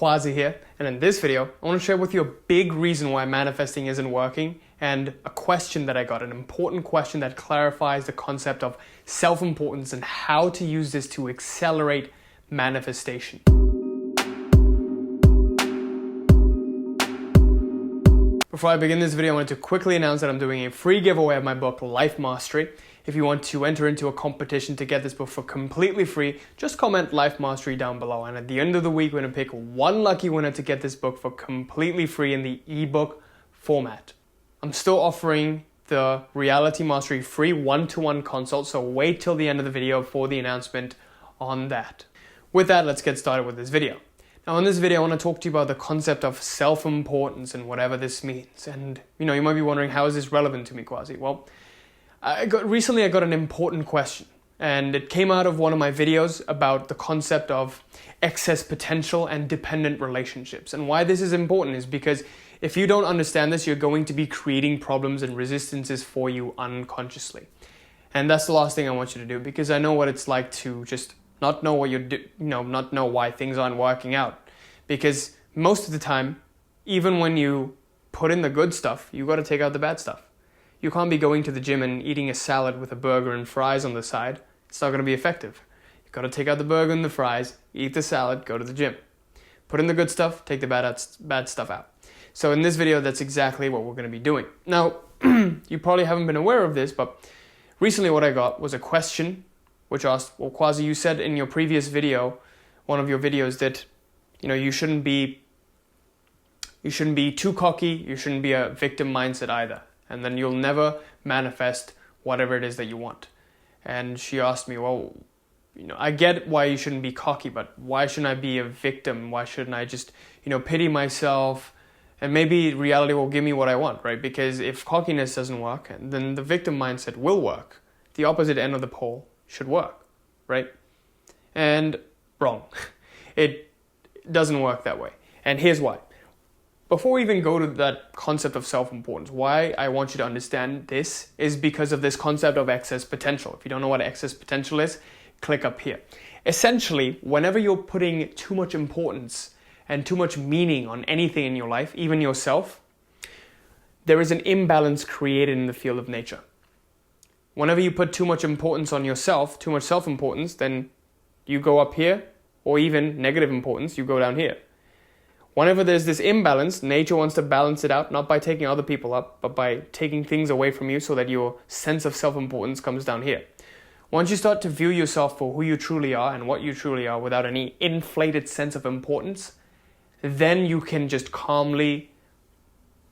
Quazi here, and in this video, I want to share with you a big reason why manifesting isn't working and a question that I got, an important question that clarifies the concept of self-importance and how to use this to accelerate manifestation. Before I begin this video, I wanted to quickly announce that I'm doing a free giveaway of my book, Life Mastery. If you want to enter into a competition to get this book for completely free, just comment Life Mastery down below. And at the end of the week, we're going to pick one lucky winner to get this book for completely free in the ebook format. I'm still offering the Reality Mastery free one-to-one consult, so wait till the end of the video for the announcement on that. With that, let's get started with this video. Now in this video, I want to talk to you about the concept of self-importance and whatever this means. And you might be wondering, how is this relevant to me, Quazi? Well, recently I got an important question, and it came out of one of my videos about the concept of excess potential and dependent relationships. And why this is important is because if you don't understand this, you're going to be creating problems and resistances for you unconsciously. And that's the last thing I want you to do, because I know what it's like to just not know what not know why things aren't working out. Because most of the time, even when you put in the good stuff, you got to take out the bad stuff. You can't be going to the gym and eating a salad with a burger and fries on the side. It's not going to be effective. You've got to take out the burger and the fries, eat the salad, go to the gym. Put in the good stuff, take the bad stuff out. So in this video, that's exactly what we're going to be doing. Now, you probably haven't been aware of this, but recently what I got was a question which asked, well, Quazi, you said in your previous video, one of your videos, that you shouldn't be too cocky, you shouldn't be a victim mindset either. And then you'll never manifest whatever it is that you want. And she asked me, well, I get why you shouldn't be cocky, but why shouldn't I be a victim? Why shouldn't I just, pity myself? And maybe reality will give me what I want, right? Because if cockiness doesn't work, then the victim mindset will work. The opposite end of the pole should work, right? And wrong. It doesn't work that way. And here's why. Before we even go to that concept of self-importance, why I want you to understand this is because of this concept of excess potential. If you don't know what excess potential is, click up here. Essentially, whenever you're putting too much importance and too much meaning on anything in your life, even yourself, there is an imbalance created in the field of nature. Whenever you put too much importance on yourself, too much self-importance, then you go up here, or even negative importance, you go down here. Whenever there's this imbalance, nature wants to balance it out, not by taking other people up, but by taking things away from you so that your sense of self-importance comes down here. Once you start to view yourself for who you truly are and what you truly are without any inflated sense of importance, then you can just calmly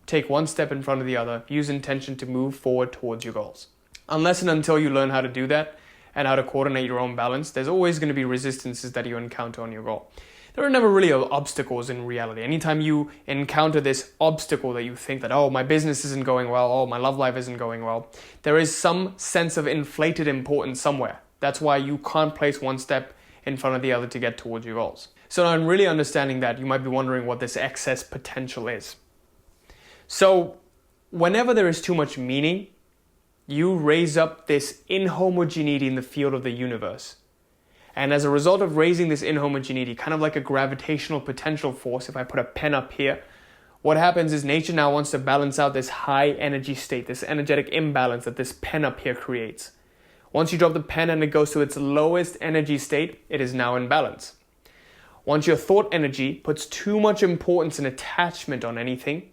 take one step in front of the other, use intention to move forward towards your goals. Unless and until you learn how to do that and how to coordinate your own balance, there's always going to be resistances that you encounter on your goal. There are never really obstacles in reality. Anytime you encounter this obstacle that you think that, oh, my business isn't going well, oh, my love life isn't going well, there is some sense of inflated importance somewhere. That's why you can't place one step in front of the other to get towards your goals. So now in really understanding that, you might be wondering what this excess potential is. So whenever there is too much meaning, you raise up this inhomogeneity in the field of the universe. And as a result of raising this inhomogeneity, kind of like a gravitational potential force, if I put a pen up here, what happens is nature now wants to balance out this high energy state, this energetic imbalance that this pen up here creates. Once you drop the pen and it goes to its lowest energy state, it is now in balance. Once your thought energy puts too much importance and attachment on anything,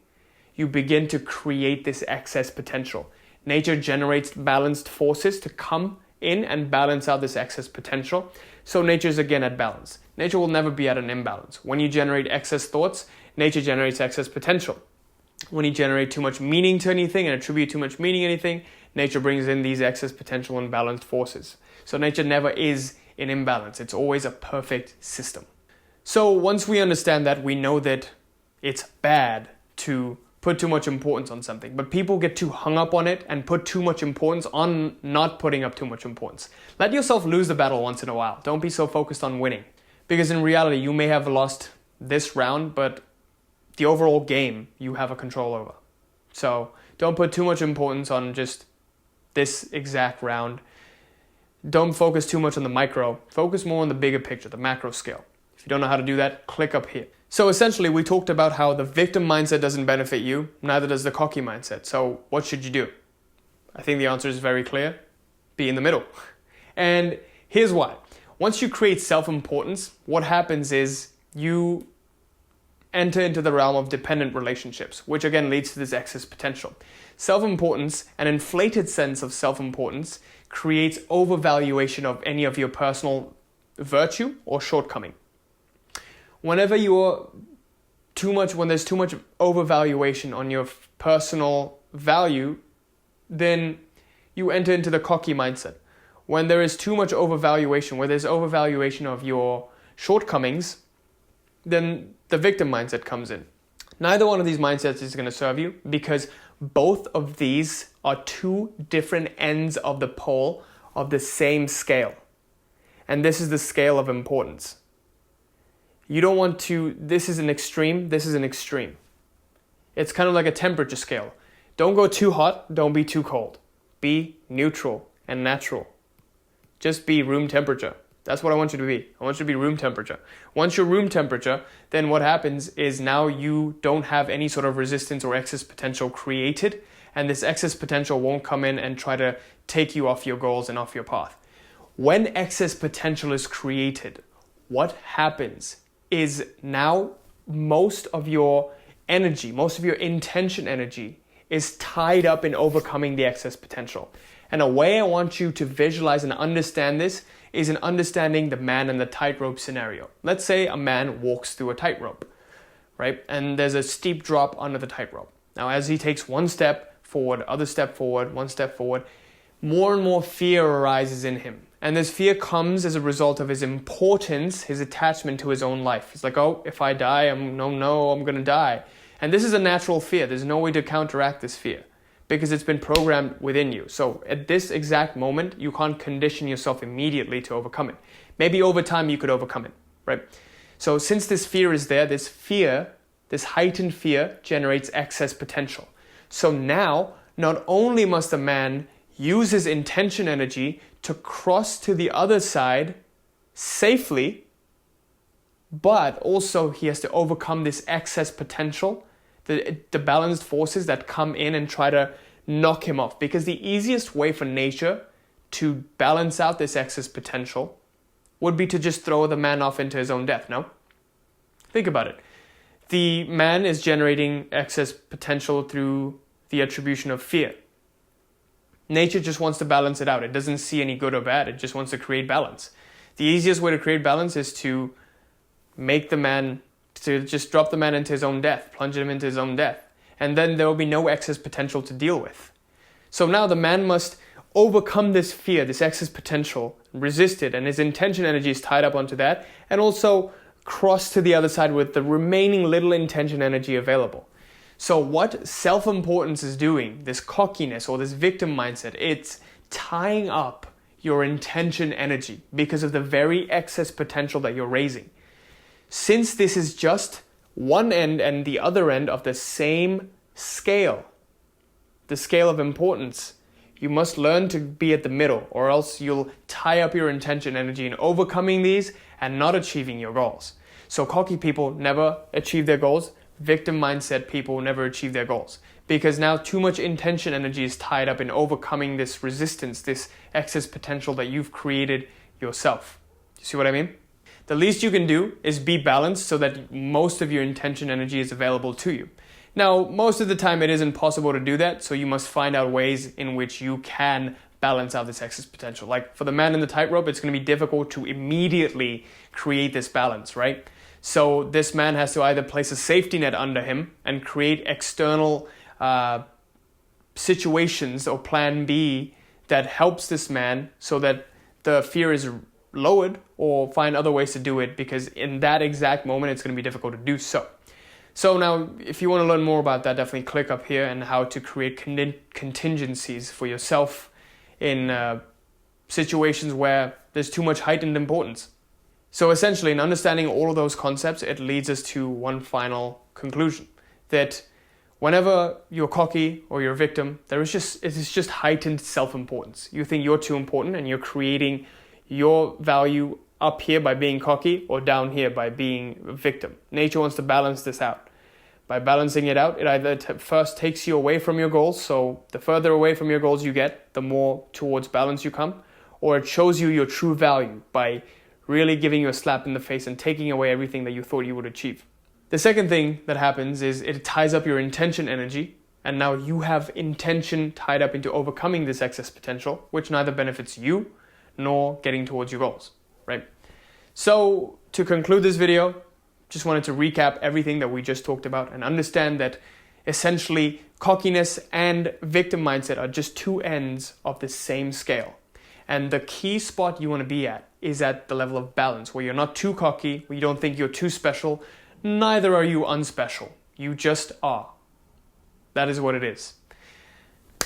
you begin to create this excess potential. Nature generates balanced forces to come in and balance out this excess potential. So nature is again at balance. Nature will never be at an imbalance. When you generate excess thoughts, nature generates excess potential. When you generate too much meaning to anything and attribute too much meaning to anything, nature brings in these excess potential and balanced forces. So nature never is in imbalance. It's always a perfect system. So once we understand that, we know that it's bad to put too much importance on something, but people get too hung up on it and put too much importance on not putting up too much importance. Let yourself lose the battle once in a while. Don't be so focused on winning, because in reality, you may have lost this round, but the overall game you have a control over. So don't put too much importance on just this exact round. Don't focus too much on the micro. Focus more on the bigger picture, the macro scale. If you don't know how to do that, click up here. So essentially, we talked about how the victim mindset doesn't benefit you, neither does the cocky mindset. So what should you do? I think the answer is very clear. Be in the middle. And here's why. Once you create self-importance, what happens is you enter into the realm of dependent relationships, which again leads to this excess potential. Self-importance, an inflated sense of self-importance, creates overvaluation of any of your personal virtue or shortcoming. When there's too much overvaluation on your personal value, then you enter into the cocky mindset. When there is too much overvaluation, where there's overvaluation of your shortcomings, then the victim mindset comes in. Neither one of these mindsets is going to serve you, because both of these are two different ends of the pole of the same scale. And this is the scale of importance. You don't want to, this is an extreme, this is an extreme. It's kind of like a temperature scale. Don't go too hot, don't be too cold. Be neutral and natural. Just be room temperature. That's what I want you to be. I want you to be room temperature. Once you're room temperature, then what happens is now you don't have any sort of resistance or excess potential created, and this excess potential won't come in and try to take you off your goals and off your path. When excess potential is created, what happens is now most of your energy, most of your intention energy is tied up in overcoming the excess potential. And a way I want you to visualize and understand this is in understanding the man in the tightrope scenario. Let's say a man walks through a tightrope, right? And there's a steep drop under the tightrope. Now, as he takes one step forward, other step forward, one step forward, more and more fear arises in him. And this fear comes as a result of his importance, his attachment to his own life. It's like, oh, if I die, I'm going to die. And this is a natural fear. There's no way to counteract this fear because it's been programmed within you. So at this exact moment, you can't condition yourself immediately to overcome it. Maybe over time you could overcome it, right? So since this fear is there, this heightened fear generates excess potential. So now, not only must a man use his intention energy to cross to the other side safely, but also he has to overcome this excess potential, the balanced forces that come in and try to knock him off. Because the easiest way for nature to balance out this excess potential would be to just throw the man off into his own death, no? Think about it. The man is generating excess potential through the attribution of fear. Nature just wants to balance it out. It doesn't see any good or bad. It just wants to create balance. The easiest way to create balance is to just drop the man into his own death, plunge him into his own death. And then there will be no excess potential to deal with. So now the man must overcome this fear, this excess potential, resist it, and his intention energy is tied up onto that, and also cross to the other side with the remaining little intention energy available. So what self-importance is doing, this cockiness or this victim mindset, it's tying up your intention energy because of the very excess potential that you're raising. Since this is just one end and the other end of the same scale, the scale of importance, you must learn to be at the middle, or else you'll tie up your intention energy in overcoming these and not achieving your goals. So cocky people never achieve their goals. Victim mindset people never achieve their goals because now too much intention energy is tied up in overcoming this resistance, this excess potential that you've created yourself. You see what I mean? The least you can do is be balanced so that most of your intention energy is available to you. Now, most of the time it isn't possible to do that, so you must find out ways in which you can balance out this excess potential. Like for the man in the tightrope, it's going to be difficult to immediately create this balance, right? So this man has to either place a safety net under him and create external situations or plan B that helps this man so that the fear is lowered, or find other ways to do it, because in that exact moment it's going to be difficult to do so. So now if you want to learn more about that, definitely click up here and how to create contingencies for yourself in situations where there's too much heightened importance. So essentially, in understanding all of those concepts, it leads us to one final conclusion, that whenever you're cocky or you're a victim, it is just heightened self-importance. You think you're too important and you're creating your value up here by being cocky or down here by being a victim. Nature wants to balance this out. By balancing it out, it either first takes you away from your goals, so the further away from your goals you get, the more towards balance you come, or it shows you your true value by really giving you a slap in the face and taking away everything that you thought you would achieve. The second thing that happens is it ties up your intention energy, and now you have intention tied up into overcoming this excess potential, which neither benefits you nor getting towards your goals, right? So to conclude this video, just wanted to recap everything that we just talked about and understand that essentially cockiness and victim mindset are just two ends of the same scale. And the key spot you want to be at is at the level of balance, where you're not too cocky, where you don't think you're too special, neither are you unspecial. You just are. That is what it is.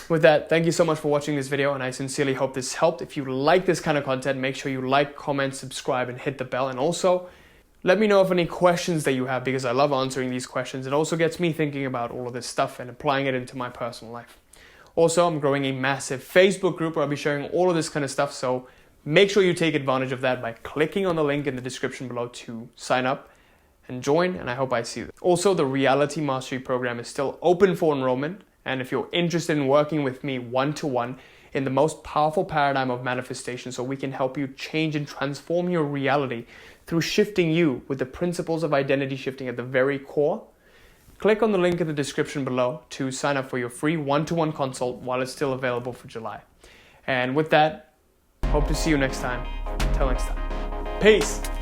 With that, thank you so much for watching this video, and I sincerely hope this helped. If you like this kind of content, make sure you like, comment, subscribe, and hit the bell. And also, let me know of any questions that you have, because I love answering these questions. It also gets me thinking about all of this stuff and applying it into my personal life. Also, I'm growing a massive Facebook group where I'll be sharing all of this kind of stuff, so make sure you take advantage of that by clicking on the link in the description below to sign up and join, and I hope I see you. Also, the Reality Mastery Program is still open for enrollment, and if you're interested in working with me one-to-one in the most powerful paradigm of manifestation, so we can help you change and transform your reality through shifting you with the principles of identity shifting at the very core, click on the link in the description below to sign up for your free one-to-one consult while it's still available for July. And with that, hope to see you next time. Till next time. Peace.